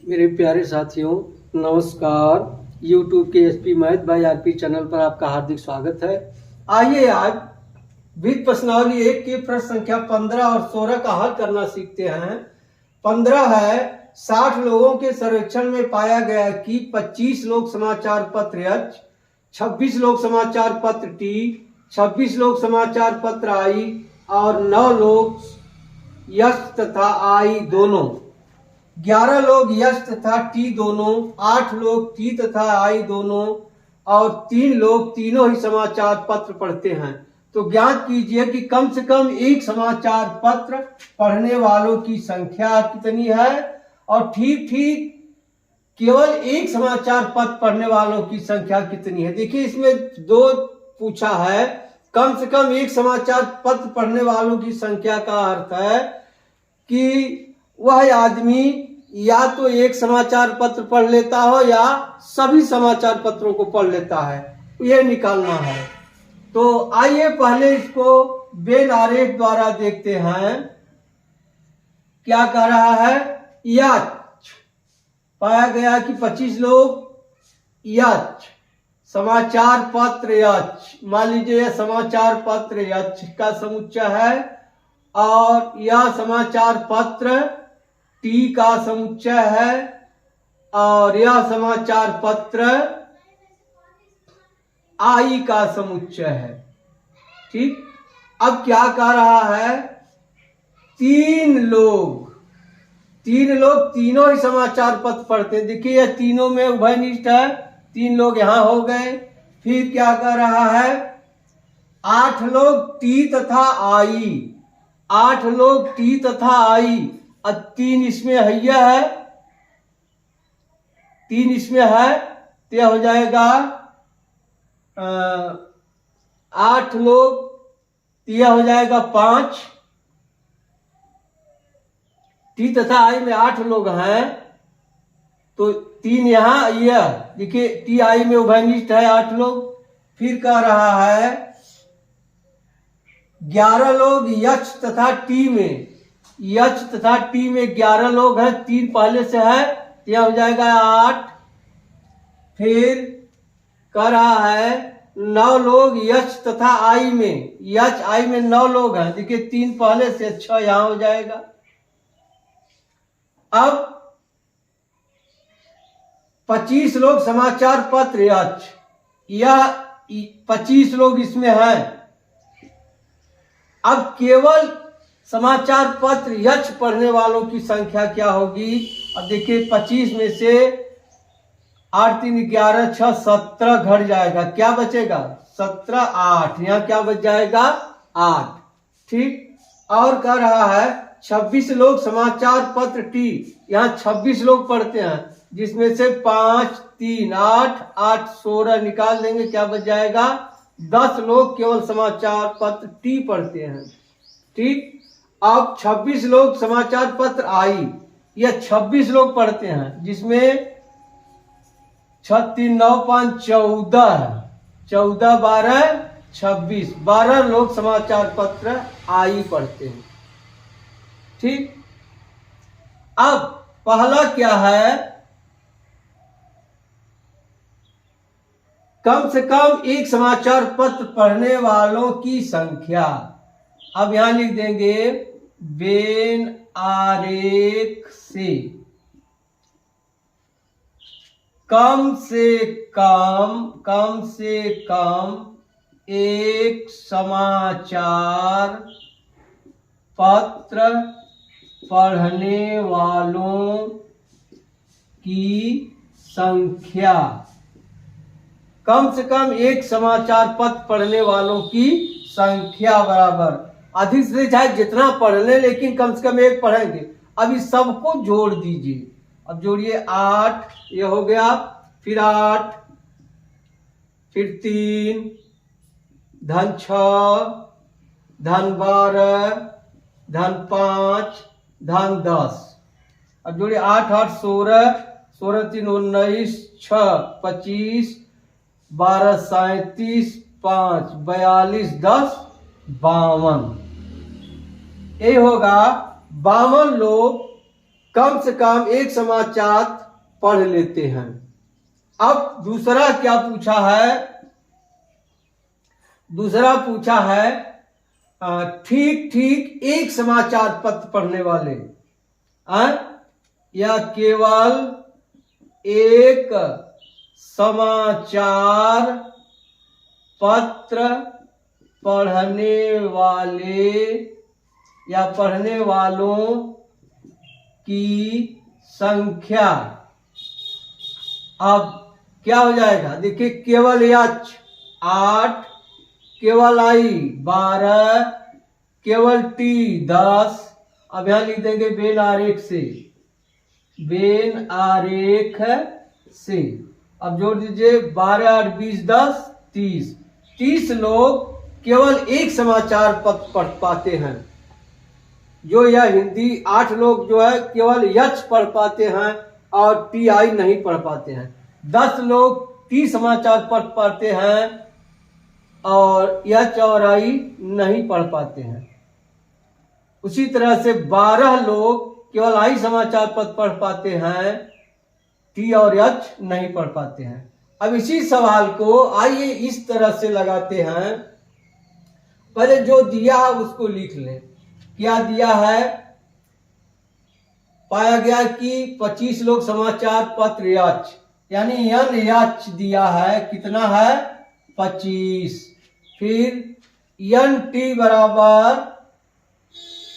मेरे प्यारे साथियों, नमस्कार। YouTube के SP math by RP channel पर आपका हार्दिक स्वागत है। आइए आज वित्त प्रश्नावली 1 के प्रश्न संख्या 15 और 16 का हल करना सीखते हैं। 15 है 60 लोगों के सर्वेक्षण में पाया गया कि 25 लोग समाचार पत्र एच, 26 लोग समाचार पत्र टी, 26 लोग समाचार पत्र आई और 9 लोग यश तथा आई दोनों, 11 लोग यश तथा टी दोनों, 8 लोग टी तथा आई दोनों और 3 लोग तीनों ही समाचार पत्र पढ़ते हैं। तो ज्ञात कीजिए कि कम से कम एक समाचार पत्र पढ़ने वालों की संख्या कितनी है और ठीक ठीक केवल एक समाचार पत्र पढ़ने वालों की संख्या कितनी है। देखिए, इसमें दो पूछा है। कम से कम एक समाचार पत्र पढ़ने वालों की संख्या का अर्थ है कि वह आदमी या तो एक समाचार पत्र पढ़ लेता हो या सभी समाचार पत्रों को पढ़ लेता है, यह निकालना है। तो आइए पहले इसको वेन आरेख द्वारा देखते हैं। क्या कह रहा है? यच पाया गया कि 25 लोग यच समाचार पत्र यच, मान लीजिए यह समाचार पत्र यच का समुच्चय है और यह समाचार पत्र टी का समुच्चय है और यह समाचार पत्र आई का समुच्चय है। ठीक, अब क्या कह रहा है? तीन लोग तीनों ही समाचार पत्र पढ़ते हैं। देखिए, यह तीनों में उभयनिष्ठ है, 3 लोग यहां हो गए। फिर क्या कह रहा है? 8 लोग टी तथा आई, 8 लोग टी तथा आई, 3 इसमें हैया है, 3 इसमें है, तो यह हो जाएगा 8 लोग, यह हो जाएगा 5। टी तथा आई में 8 लोग हैं तो 3 यहां, यह देखिए टी आई में उभयनिष्ठ है 8 लोग। फिर कह रहा है 11 लोग यच तथा टी में, यच तथा टी में 11 लोग हैं, 3 पहले से है, यह हो जाएगा 8। फिर कह रहा है 9 लोग यच तथा आई में, यच आई में 9 लोग हैं, देखिए 3 पहले से, 6 यहां हो जाएगा। अब 25 लोग समाचार पत्र यच, यह 25 लोग इसमें हैं। अब केवल समाचार पत्र यच पढ़ने वालों की संख्या क्या होगी? अब देखिए 25 में से 8 3 11 6 17 घट जाएगा, क्या बचेगा? 17 8, यहाँ क्या बच जाएगा? 8। ठीक, और कह रहा है 26 लोग समाचार पत्र टी, यहाँ 26 लोग पढ़ते हैं, जिसमें से 5 3 8 8 16 निकाल देंगे, क्या बच जाएगा? 10 लोग केवल समाचार पत्र टी पढ़ते हैं। ठीक, अब 26 लोग समाचार पत्र आई, यह 26 लोग पढ़ते हैं, जिसमें 6 3 9 5 14, 14 12 26, 12 लोग समाचार पत्र आई पढ़ते हैं। ठीक, अब पहला क्या है? कम से कम एक समाचार पत्र पढ़ने वालों की संख्या। अब यहां लिख देंगे वेन आरेख से कम से कम एक समाचार पत्र पढ़ने वालों की संख्या। कम से कम एक समाचार पत्र पढ़ने वालों की संख्या बराबर, अधिक से चाहे जितना पढ़ ले, लेकिन कम से कम एक पढ़ेंगे। अब इस सबको जोड़ दीजिए। अब जोड़िए 8, ये हो गया, फिर 8, फिर 3, धन 6, धन 12, धन 5, धन 10। अब जोड़िए 8 8 16, 16 3 19, 6 25, 12 37, 5 42, 10 52। ये होगा 52 लोग कम से कम एक समाचार पढ़ लेते हैं। अब दूसरा क्या पूछा है, दूसरा पूछा है ठीक ठीक एक समाचार पत्र पढ़ने वाले या केवल एक समाचार पत्र पढ़ने वाले या पढ़ने वालों की संख्या। अब क्या हो जाएगा, देखिए केवल एच 8, केवल आई 12, केवल टी 10। अब यहां लिख देंगे बेन आरेख से, बेन आरेख से। अब जोड़ दीजिए 12 और 20 10 30। 30 लोग केवल एक समाचार पत्र पढ़ पाते हैं। जो यह हिंदी 8 लोग जो है केवल यच पढ़ पाते हैं और टी आई नहीं पढ़ पाते हैं। 10 लोग टी समाचार पत्र पढ़ते हैं और यच और आई नहीं पढ़ पाते हैं। उसी तरह से 12 लोग केवल आई समाचार पत्र पढ़ पाते हैं, टी और एच नहीं पढ़ पाते हैं। अब इसी सवाल को आइए इस तरह से लगाते हैं। पहले जो दिया है उसको लिख लें। क्या दिया है, पाया गया कि 25 लोग समाचार पत्र एच यानी एन एच दिया है, कितना है 25। फिर एन टी बराबर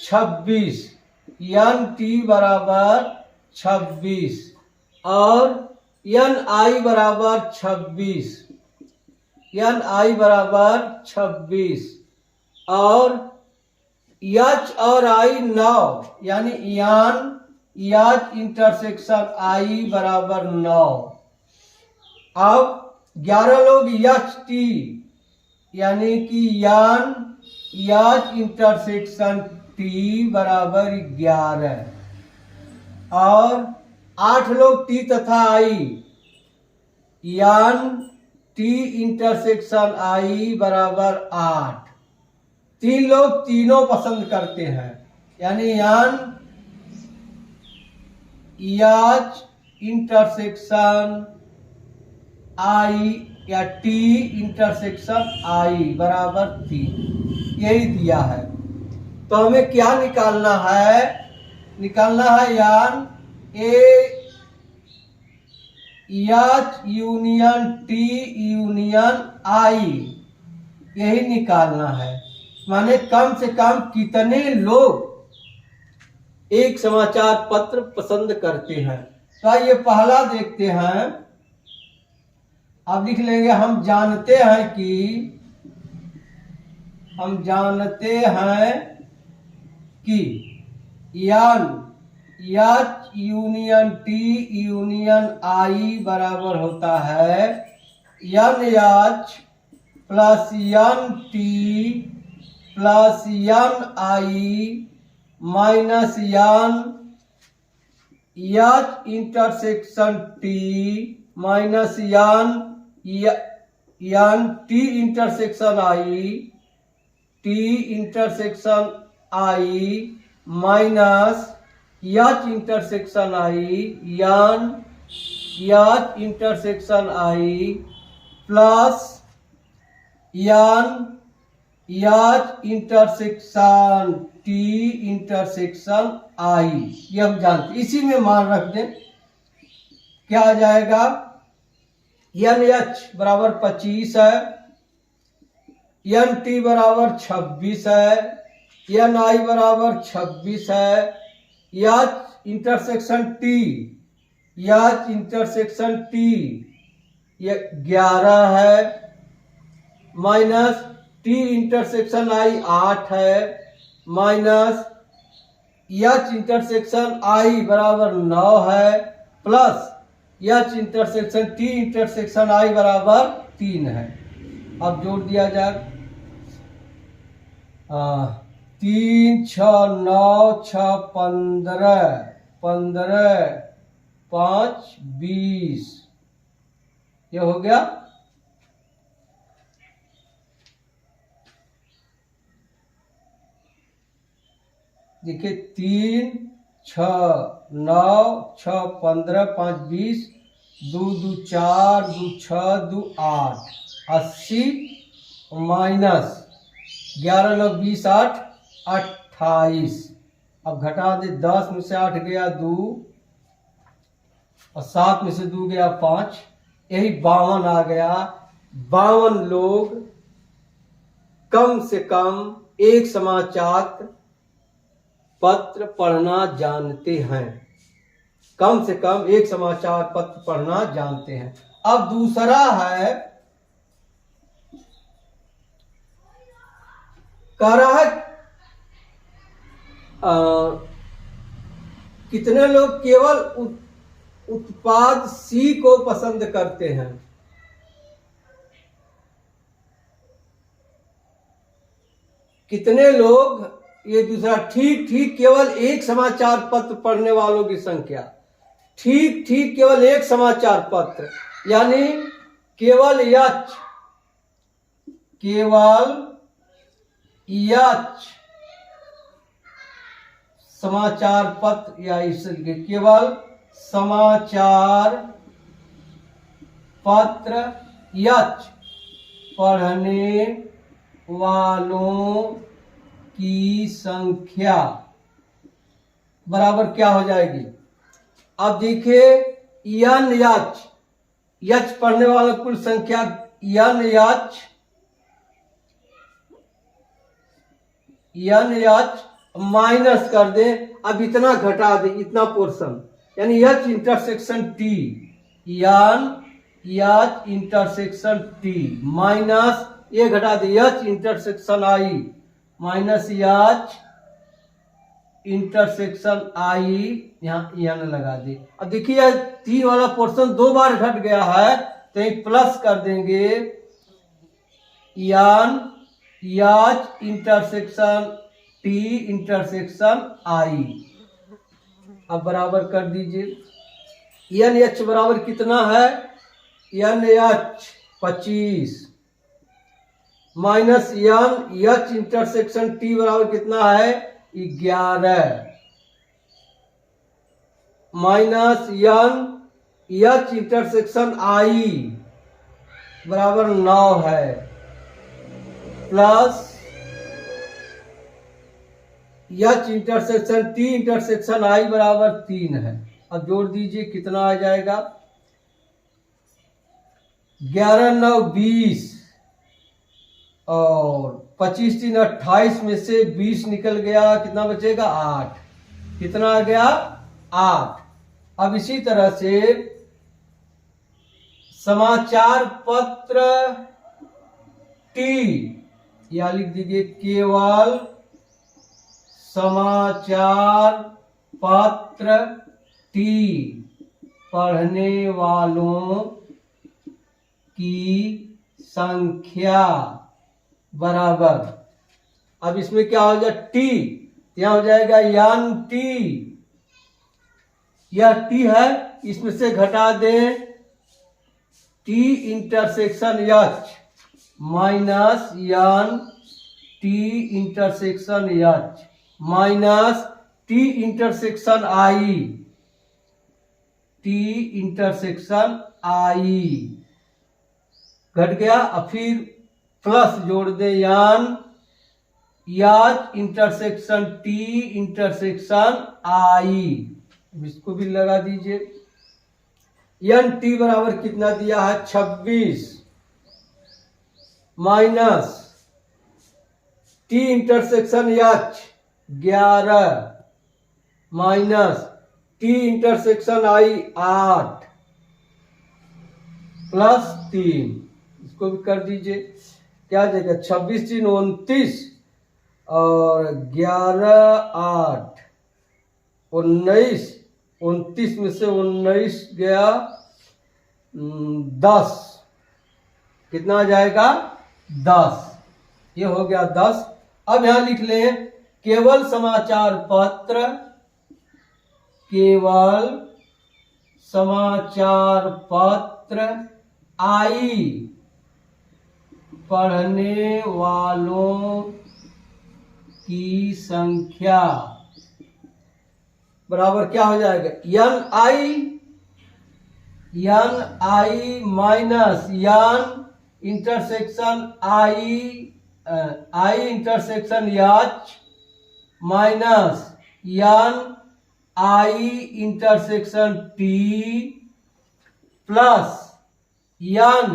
26, एन टी बराबर 26 और एन आई बराबर 26, एन आई बराबर 26 और एच और आई 9 यानी एन एच इंटरसेक्शन आई बराबर 9। अब 11 लोग एच टी यानी कि एन एच इंटरसेक्शन टी बराबर 11 और 8 लोग टी तथा I N T intersection I बराबर 8। 3 लोग तीनों पसंद करते हैं यानी एन एच इंटरसेक्शन आई या टी इंटरसेक्शन आई बराबर 3। यही दिया है। तो हमें क्या निकालना है, निकालना है यान एच यूनियन टी यूनियन आई, यही निकालना है। माने कम से कम कितने लोग एक समाचार पत्र पसंद करते हैं। तो आइए पहला देखते हैं। अब लिख लेंगे हम जानते हैं कि, हम जानते हैं कि N H union T union I बराबर होता है N H plus N T plus N I minus N H intersection T minus N T intersection I, T intersection I minus H intersection I N H intersection I plus N H intersection T intersection I. ये हम जानते, इसी में मान रख दें। क्या आ जाएगा, एन एच बराबर 25 है, एन टी बराबर 26 है, एन आई बराबर 26 है, H intersection T, H intersection T ये 11 है, माइनस टी इंटरसेक्शन आई 8 है, माइनस एच इंटरसेक्शन आई बराबर 9 है, plus H intersection T intersection I बराबर 3 है। अब जोड़ दिया जाए 3 6 9 6 15 15 5 20 ये हो गया। देखिए 3 6 9 6 15 5 20 2 2 4 2 6 2 8 80 माइनस 11 9 20 8 28। अब घटा दे, 10 में से 8 गया 2 और 7 में से 2 गया 5, यही 52 आ गया। 52 लोग कम से कम एक समाचार पत्र पढ़ना जानते हैं। कम से कम एक समाचार पत्र पढ़ना जानते हैं। अब दूसरा है, कह रहा है कितने लोग केवल उत्पाद सी को पसंद करते हैं। कितने लोग, ये दूसरा, ठीक ठीक केवल एक समाचार पत्र पढ़ने वालों की संख्या, ठीक ठीक केवल एक समाचार पत्र, यानी केवल यच समाचार पत्र, या इसलिए केवल समाचार पत्र यच पढ़ने वालों की संख्या बराबर क्या हो जाएगी। अब देखिए, यच पढ़ने वालों की कुल संख्या, यच माइनस कर दे। अब इतना घटा दे, इतना पोर्शन, यानी यच इंटरसेक्शन टी, यच इंटरसेक्शन टी माइनस ये घटा दे, यच intersection I minus H intersection आई, यहाँ लगा दे। अब देखिए, टी वाला पोर्शन 2 बार घट गया है, तो ये प्लस कर देंगे, H intersection T intersection I. अब बराबर कर दीजिए, एन एच बराबर कितना है, N H 25 minus H intersection T बराबर कितना है 11 माइनस एच इंटरसेक्शन आई बराबर 9 है, plus H intersection T intersection I बराबर 3 है। अब जोड़ दीजिए, कितना आ जाएगा, 11 9 20 और 25 3 28 में से 20 निकल गया, कितना बचेगा 8, कितना आ गया 8। अब इसी तरह से समाचार पत्र टी, या लिख दीजिए केवल समाचार पत्र टी पढ़ने वालों की संख्या बराबर, अब इसमें क्या हो जाएगा टी, यहाँ हो जाएगा यान टी, यह टी है, इसमें से घटा दें टी इंटरसेक्शन एच माइनस यान T intersection H minus T intersection I, T intersection I घट गया। अब फिर प्लस जोड़ दे, यान याच इंटरसेक्शन टी इंटरसेक्शन आई, इसको भी लगा दीजिए। एन टी बराबर कितना दिया है 26 minus T intersection H 11 minus T intersection I 8 plus 3, इसको भी कर दीजिए, क्या आ जाएगा 26 3 29 और 11 8 19, 29 में से 19 गया 10, कितना आ जाएगा 10, ये हो गया 10। अब यहां लिख लें केवल समाचार पत्र, केवल समाचार पत्र आई पढ़ने वालों की संख्या बराबर क्या हो जाएगा, N minus N intersection I intersection H minus N I intersection T plus N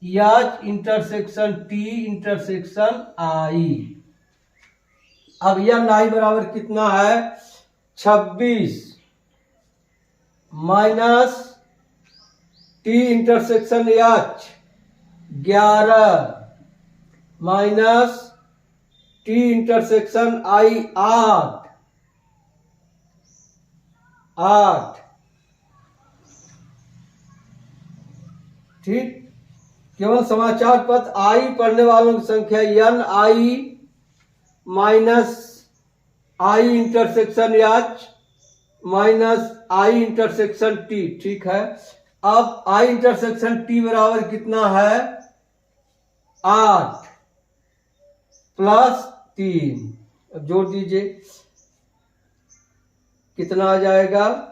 H intersection T intersection I. अब एन आई बराबर कितना है, 26 minus T intersection H 11 minus T intersection I 8। ठीक, केवल समाचार पत्र आई पढ़ने वालों की संख्या N I minus I intersection H minus I intersection T. ठीक है, अब आई इंटरसेक्शन टी बराबर कितना है, 8 प्लस 3। अब जोड़ दीजिए, कितना आ जाएगा,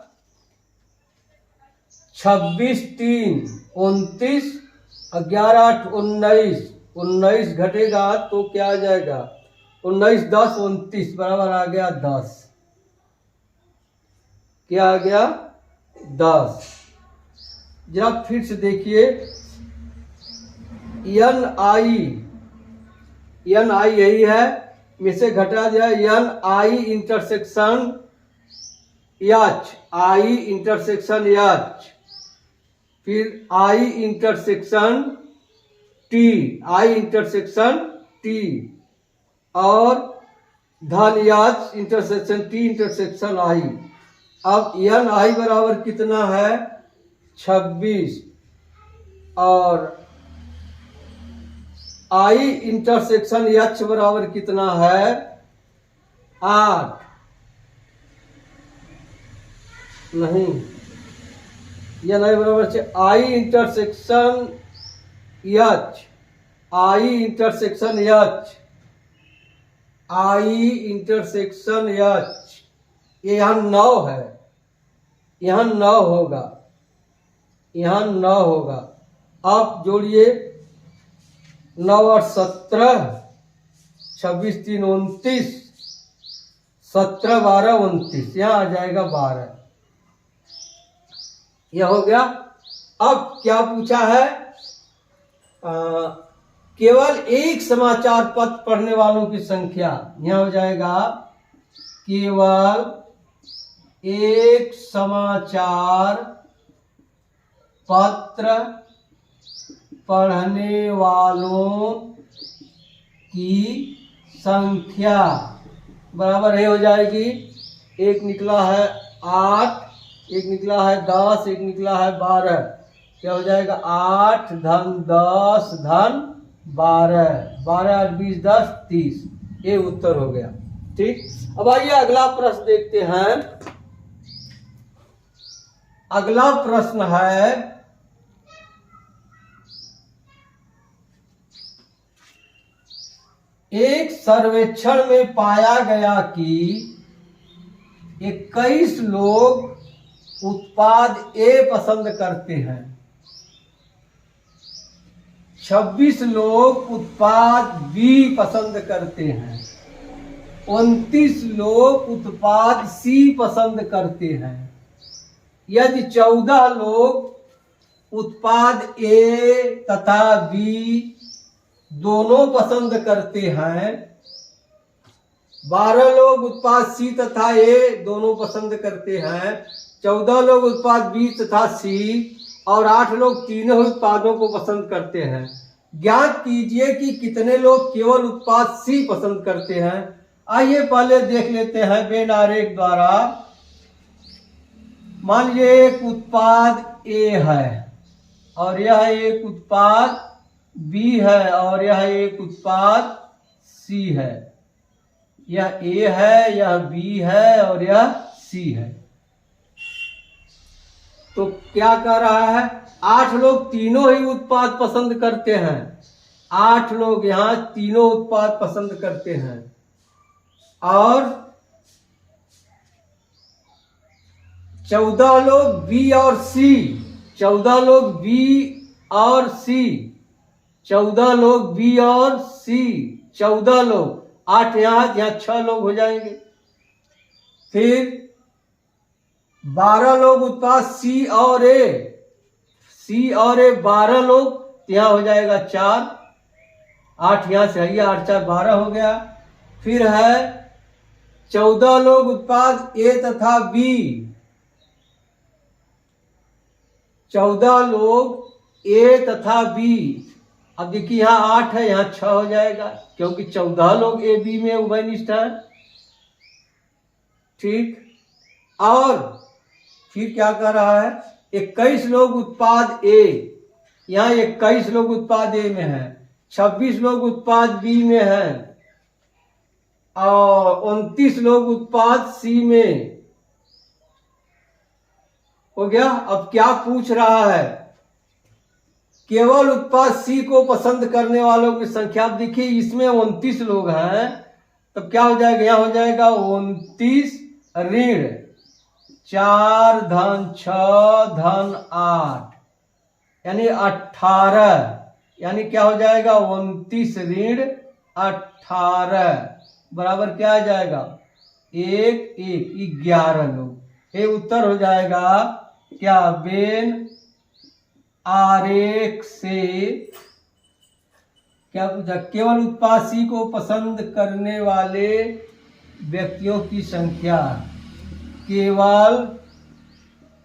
26 3 29, 11 8 19, 19 घटेगा तो क्या आ जाएगा, 19 10 29 बराबर आ गया 10। क्या आ गया, 10। जरा फिर से देखिए, एन आई यही है, में से घटा दिया N I intersection H, I intersection H, फिर आई इंटरसेक्शन टी, आई इंटरसेक्शन टी और धन H intersection T intersection I. अब एन आई बराबर कितना है, 26 और आई इंटरसेक्शन एच बराबर कितना है, 8 नहीं, एन आई बराबर आई इंटरसेक्शन एच, आई इंटरसेक्शन एच, आई इंटरसेक्शन एच, ये यहाँ 9 है, यहाँ 9 होगा, यहाँ 9 होगा। आप जोड़िए, 9 और 17, 26 3 29, 17 12 29, यहाँ आ जाएगा 12। यह हो गया। अब क्या पूछा है, केवल एक समाचार पत्र पढ़ने वालों की संख्या, यह हो जाएगा केवल एक समाचार पत्र पढ़ने वालों की संख्या बराबर ये हो जाएगी, एक निकला है 8, एक निकला है 10, एक निकला है 12, क्या हो जाएगा 8 धन 10 धन 12, 12 और 20 10 30, ये उत्तर हो गया। ठीक, अब आइए अगला प्रश्न देखते हैं। अगला प्रश्न है, एक सर्वेक्षण में पाया गया कि 21 लोग उत्पाद ए पसंद करते हैं, 26 लोग उत्पाद बी पसंद करते हैं, 29 लोग उत्पाद सी पसंद करते हैं। यदि 14 लोग उत्पाद ए तथा बी दोनों पसंद करते हैं, 12 लोग उत्पाद सी तथा ए दोनों पसंद करते हैं, 14 लोग उत्पाद बी तथा सी और 8 लोग तीनों उत्पादों को पसंद करते हैं। ज्ञात कीजिए कि कितने लोग केवल उत्पाद सी पसंद करते हैं। आइए पहले देख लेते हैं वेन आरेख द्वारा। मान लीजिए एक उत्पाद ए है और यह एक उत्पाद बी है और यह एक उत्पाद सी है। यह ए है, यह बी है और यह सी है। तो क्या कह रहा है, 8 लोग तीनों ही उत्पाद पसंद करते हैं। 8 लोग यहाँ तीनों उत्पाद पसंद करते हैं और 14 लोग बी और सी, 14 लोग बी और सी, 14 लोग बी और सी, 14 लोग, 8 यहाँ 6 लोग हो जाएंगे। फिर 12 लोग उत्पाद सी और ए, सी और ए 12 लोग, यहाँ हो जाएगा 4, 8 यहाँ से है, 8 4 12 हो गया। फिर है 14 लोग उत्पाद ए तथा बी, 14 लोग ए तथा बी। अब देखिए यहाँ 8 है, यहाँ 6 हो जाएगा, क्योंकि 14 लोग ए बी में उभयनिष्ठ है। ठीक, और फिर क्या कर रहा है, 21 लोग उत्पाद ए, यहाँ 21 लोग उत्पाद ए में है, 26 लोग उत्पाद बी में है, और 29 लोग उत्पाद सी में हो गया। अब क्या पूछ रहा है, केवल उत्पाद सी को पसंद करने वालों की संख्या। अब देखिए इसमें 29 लोग हैं, तब क्या हो जाएगा, यहाँ हो जाएगा 29 ऋण 4 धन 6 धन 8 यानी 18, यानी क्या हो जाएगा 29 ऋण 18 बराबर क्या आ जाएगा 11 लोग। ये उत्तर हो जाएगा क्या, बेन आरेख से क्या पूछा, केवल उत्पाद सी को पसंद करने वाले व्यक्तियों की संख्या, केवल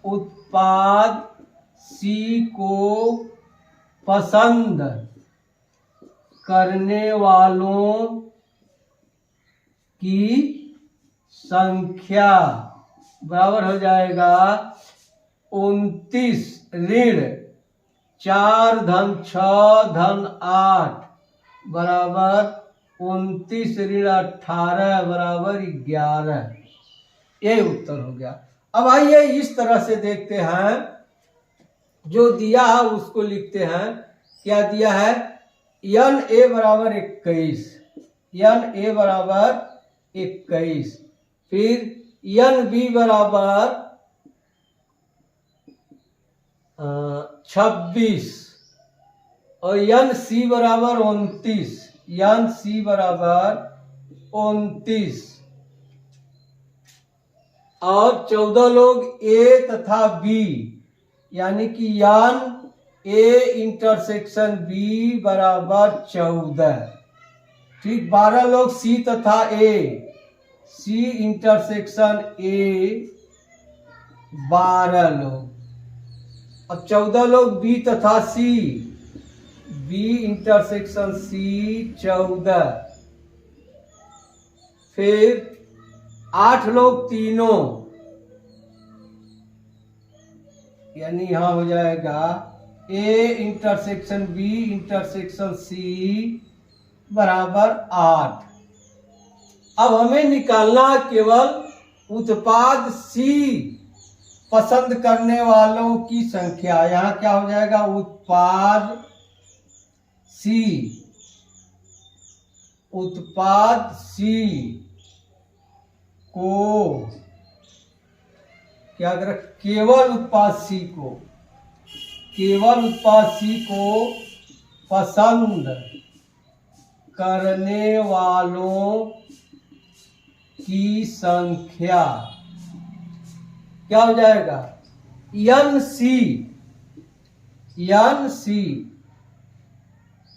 उत्पाद सी को पसंद करने वालों की संख्या बराबर हो जाएगा 29 ऋण 4 धन 6 धन 8 बराबर 29 ऋण 18 बराबर 11। ये उत्तर हो गया। अब आइए इस तरह से देखते हैं, जो दिया है उसको लिखते हैं। क्या दिया है, एन ए बराबर 21, एन ए बराबर 21, फिर एन बी बराबर 26 और एन सी बराबर 29, एन सी बराबर 29 और 14 लोग ए तथा बी, यानी कि एन ए इंटरसेक्शन बी बराबर 14। ठीक, 12 लोग सी तथा ए, सी इंटरसेक्शन ए 12 लोग। अब 14 लोग बी तथा सी, बी इंटरसेक्शन सी 14। फिर 8 लोग तीनों, यानी यहां हो जाएगा A intersection B intersection C बराबर 8। अब हमें निकालना केवल उत्पाद सी पसंद करने वालों की संख्या। यहां क्या हो जाएगा, उत्पाद सी, उत्पाद सी को क्या करें, केवल उत्पाद सी को, केवल उत्पाद सी को पसंद करने वालों की संख्या क्या हो जाएगा, एन सी, एन सी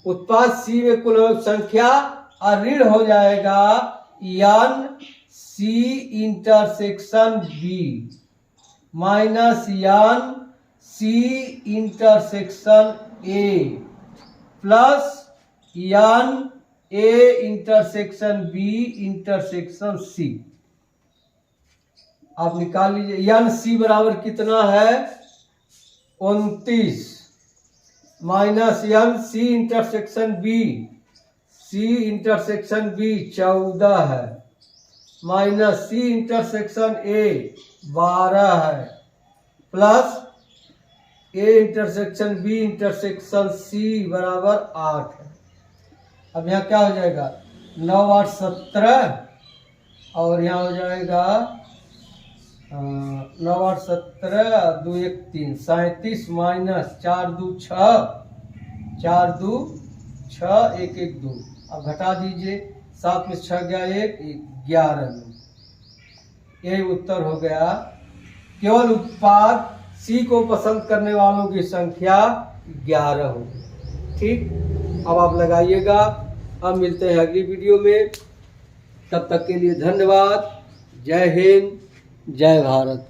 उत्पाद सी में कुल संख्या और ऋण हो जाएगा N C intersection B minus N C intersection A plus N A intersection B intersection C. आप निकाल लीजिए, एन सी बराबर कितना है 29 minus N C intersection B, C intersection B 14 है, माइनस सी इंटरसेक्शन ए 12 है, plus A intersection B intersection C बराबर 8 है। अब यहाँ क्या हो जाएगा, 9 8 17 और यहाँ हो जाएगा 9 8 17 2 1 3 37 माइनस 4 2 6 4 2 6 1 1 2। अब घटा दीजिए, 7 में 6 गया 1 11 में। यही उत्तर हो गया। केवल उत्पाद सी को पसंद करने वालों की संख्या 11 होगी। ठीक, अब आप लगाइएगा। अब मिलते हैं अगली वीडियो में, तब तक के लिए धन्यवाद। जय हिंद, जय भारत।